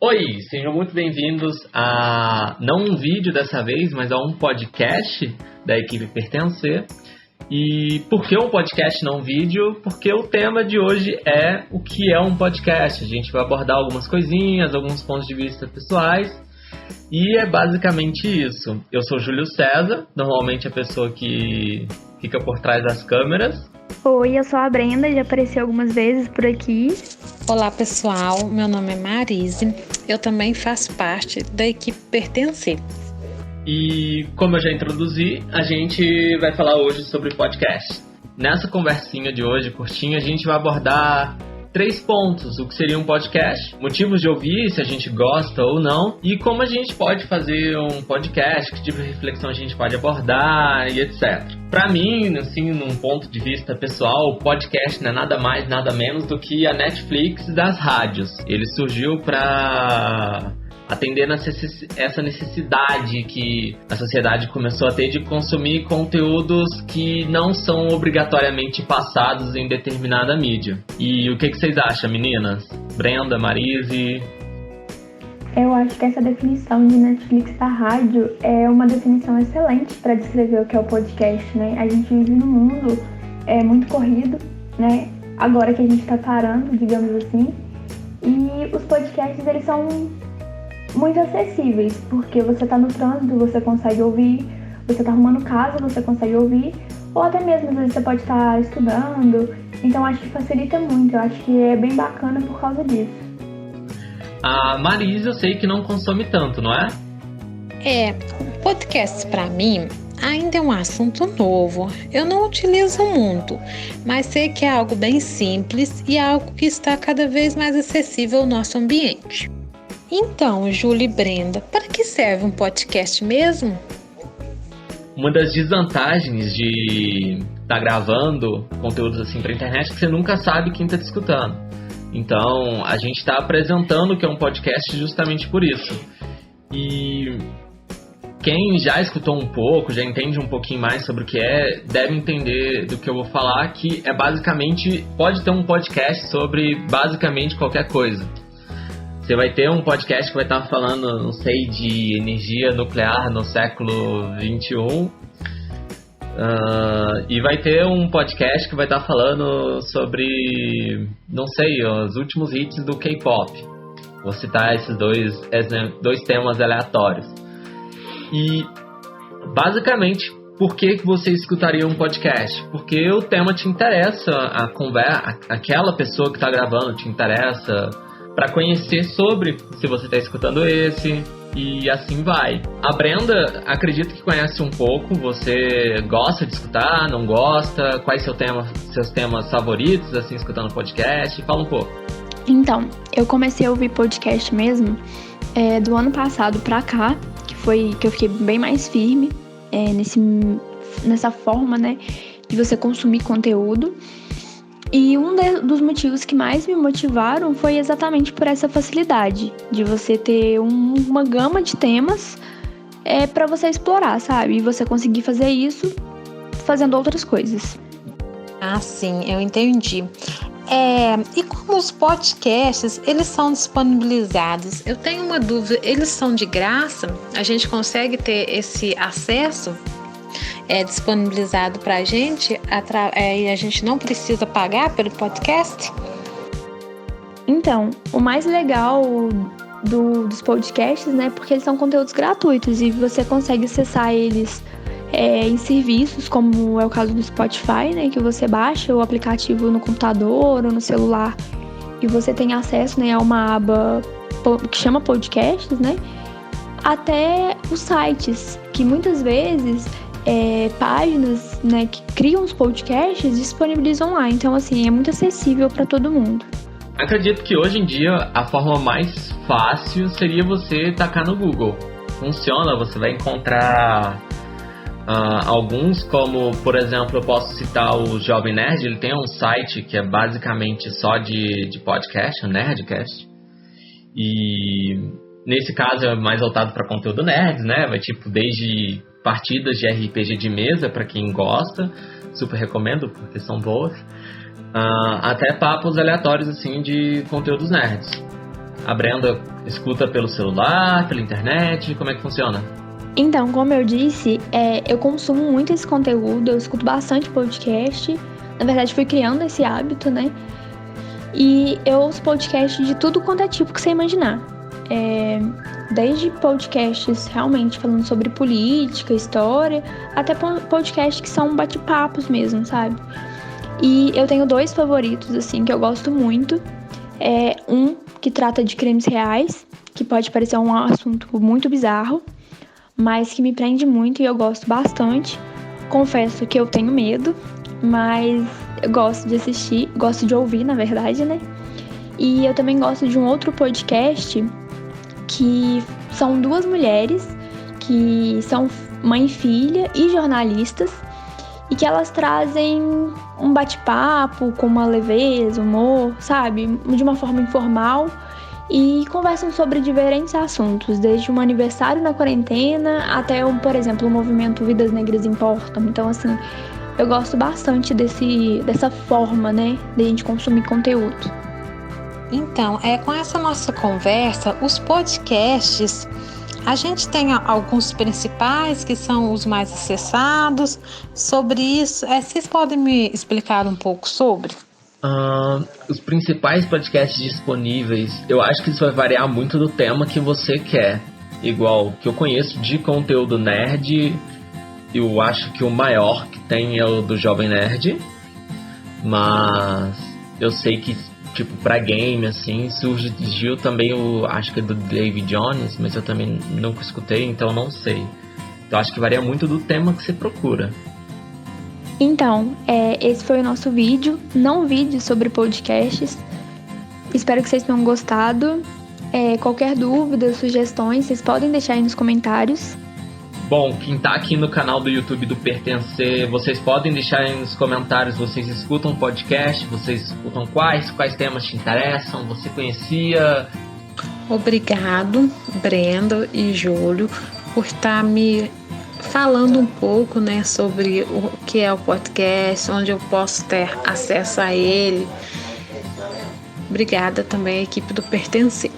Oi, sejam muito bem-vindos a, não um vídeo dessa vez, mas a um podcast da equipe Pertencer. E por que um podcast, não um vídeo? Porque o tema de hoje é o que é um podcast. A gente vai abordar algumas coisinhas, alguns pontos de vista pessoais, e é basicamente isso. Eu sou Júlio César, normalmente a pessoa que fica por trás das câmeras. Oi, eu sou a Brenda, já apareci algumas vezes por aqui. Olá pessoal, meu nome é Marise, eu também faço parte da equipe Pertencer. E como eu já introduzi, a gente vai falar hoje sobre podcast. Nessa conversinha de hoje, curtinha, a gente vai abordar 3 pontos: o que seria um podcast, motivos de ouvir, se a gente gosta ou não, e como a gente pode fazer um podcast, que tipo de reflexão a gente pode abordar e etc. Pra mim, assim, num ponto de vista pessoal, o podcast não é nada mais, nada menos do que a Netflix das rádios. Ele surgiu pra atender essa necessidade que a sociedade começou a ter de consumir conteúdos que não são obrigatoriamente passados em determinada mídia. E o que vocês acham, meninas? Brenda, Marise? Eu acho que essa definição de Netflix da rádio é uma definição excelente para descrever o que é o podcast, né? A gente vive num mundo muito corrido, né? Agora que a gente está parando, digamos assim. E os podcasts, eles são muito acessíveis, porque você tá no trânsito, você consegue ouvir, você tá arrumando casa, você consegue ouvir, ou até mesmo às vezes você pode estar estudando. Então acho que facilita muito, eu acho que é bem bacana por causa disso. A Marisa eu sei que não consome tanto, não é? O podcast para mim ainda é um assunto novo, eu não utilizo muito, mas sei que é algo bem simples e algo que está cada vez mais acessível ao nosso ambiente. Então, Júlia e Brenda, para que serve um podcast mesmo? Uma das desvantagens de estar gravando conteúdos assim para internet é que você nunca sabe quem está te escutando. Então, a gente está apresentando o que é um podcast justamente por isso. E quem já escutou um pouco, já entende um pouquinho mais sobre o que é, deve entender do que eu vou falar, que é basicamente, pode ter um podcast sobre basicamente qualquer coisa. Você vai ter um podcast que vai estar falando, não sei, de energia nuclear no século XXI. E vai ter um podcast que vai estar falando sobre, não sei, os últimos hits do K-pop. Vou citar esses dois temas aleatórios. E, basicamente, por que você escutaria um podcast? Porque o tema te interessa, a conversa, aquela pessoa que está gravando te interessa, para conhecer sobre, se você está escutando esse, e assim vai. A Brenda, acredito que conhece um pouco. Você gosta de escutar, não gosta? Quais seus temas favoritos, assim, escutando podcast? Fala um pouco. Então, eu comecei a ouvir podcast mesmo do ano passado pra cá, que foi que eu fiquei bem mais firme nessa forma, né, de você consumir conteúdo. E um dos motivos que mais me motivaram foi exatamente por essa facilidade de você ter uma gama de temas para você explorar, sabe? E você conseguir fazer isso fazendo outras coisas. Ah, sim, eu entendi. E como os podcasts, eles são disponibilizados? Eu tenho uma dúvida, eles são de graça? A gente consegue ter esse acesso? Disponibilizado pra gente e a gente não precisa pagar pelo podcast? Então, o mais legal dos podcasts, né, porque eles são conteúdos gratuitos e você consegue acessar eles em serviços, como é o caso do Spotify, né, que você baixa o aplicativo no computador ou no celular e você tem acesso, né, a uma aba que chama podcasts, né, até os sites, que muitas vezes páginas, né, que criam os podcasts disponibilizam lá. Então, assim, é muito acessível para todo mundo. Acredito que hoje em dia a forma mais fácil seria você tacar no Google. Funciona, você vai encontrar alguns, como, por exemplo, eu posso citar o Jovem Nerd. Ele tem um site que é basicamente só de podcast, o Nerdcast. E nesse caso é mais voltado para conteúdo nerd, né? Vai tipo desde partidas de RPG de mesa, para quem gosta, super recomendo, porque são boas, até papos aleatórios assim de conteúdos nerds. A Brenda escuta pelo celular, pela internet? Como é que funciona? Então, como eu disse, eu consumo muito esse conteúdo, eu escuto bastante podcast. Na verdade, fui criando esse hábito, né? E eu ouço podcast de tudo quanto é tipo que você imaginar. Desde podcasts realmente falando sobre política, história, até podcasts que são bate-papos mesmo, sabe? E eu tenho 2 favoritos, assim, que eu gosto muito. Um que trata de crimes reais, que pode parecer um assunto muito bizarro, mas que me prende muito e eu gosto bastante. Confesso que eu tenho medo, mas eu gosto de assistir, gosto de ouvir, na verdade, né? E eu também gosto de um outro podcast que são 2 mulheres que são mãe e filha e jornalistas e que elas trazem um bate-papo com uma leveza, humor, sabe? De uma forma informal e conversam sobre diferentes assuntos, desde um aniversário na quarentena até, por exemplo, o movimento Vidas Negras Importam. Então, assim, eu gosto bastante dessa forma, né, de a gente consumir conteúdo. Então, com essa nossa conversa, os podcasts, a gente tem alguns principais que são os mais acessados. Sobre isso, vocês podem me explicar um pouco sobre? Os principais podcasts disponíveis, eu acho que isso vai variar muito do tema que você quer. Igual que eu conheço de conteúdo nerd, eu acho que o maior que tem é o do Jovem Nerd, mas eu sei que, tipo, pra game, assim, surgiu também acho que é do David Jones, mas eu também nunca escutei, então não sei. Então acho que varia muito do tema que você procura. Então, esse foi o nosso vídeo, não vídeo sobre podcasts. Espero que vocês tenham gostado. Qualquer dúvida, sugestões, vocês podem deixar aí nos comentários. Bom, quem tá aqui no canal do YouTube do Pertencer, vocês podem deixar aí nos comentários, vocês escutam podcast, vocês escutam quais temas te interessam, você conhecia? Obrigado, Brenda e Júlio, por estar me falando um pouco, né, sobre o que é o podcast, onde eu posso ter acesso a ele. Obrigada também à equipe do Pertencer.